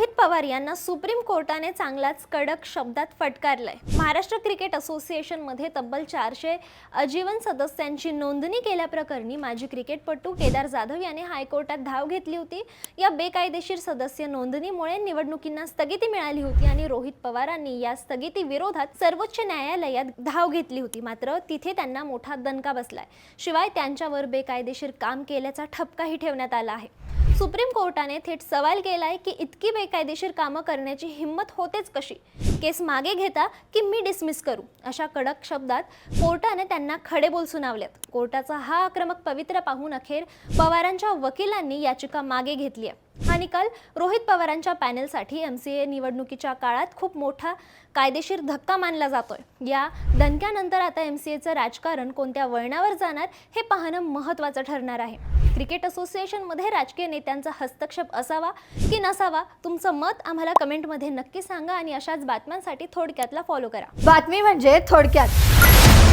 रोहित पवार यांना सुप्रीम कोर्टाने चांगलाच कडक शब्दात फटकारलंय। महाराष्ट्र क्रिकेट असोसिएशन मध्ये तब्बल 400 आजीवन सदस्यांची नोंदणी केल्याप्रकरणी माजी क्रिकेटपटू केदार जाधव यांनी हायकोर्टात धाव घेतली होती। या बेकायदेशीर सदस्य नोंदणीमुळे निवडणुकींना स्थगिती मिळाली होती आणि रोहित पवारांनी या स्थगिती विरोधात सर्वोच्च न्यायालयात धाव घेतली होती। मात्र तिथे त्यांना मोठा दणका बसलाय। शिवाय त्यांच्यावर बेकायदेशीर काम केल्याचा ठपकाही ठेवण्यात आला आहे। सुप्रीम कोर्टाने थेट सवाल केलाय की इतकी बेकायदेशीर कामं करण्याची हिम्मत होतेच कशी? केस मागे घेता की मी डिसमिस करू? अशा कडक शब्दात कोर्टाने त्यांना खडेबोल सुनावलेत। कोर्टाचा हा आक्रमक पवित्रा पाहून अखेर पवारांच्या वकिलांनी याचिका मागे घेतली आहे। हा निकाल रोहित पवारांच्या पॅनलसाठी MCA निवडणुकीच्या काळात खूप मोठा कायदेशीर धक्का मानला जातोय। या दणक्यानंतर आता MCAचं राजकारण कोणत्या वळणावर जाणार हे पाहणं महत्त्वाचं ठरणार आहे। क्रिकेट असोसिएशन मध्ये राजकीय नेत्यांचा हस्तक्षेप असावा की नसावा, तुमचं मत आम्हाला कमेंटमध्ये नक्की सांगा आणि अशाच बातम्यांसाठी थोडक्यातला फॉलो करा। बातमी म्हणजे थोडक्यात।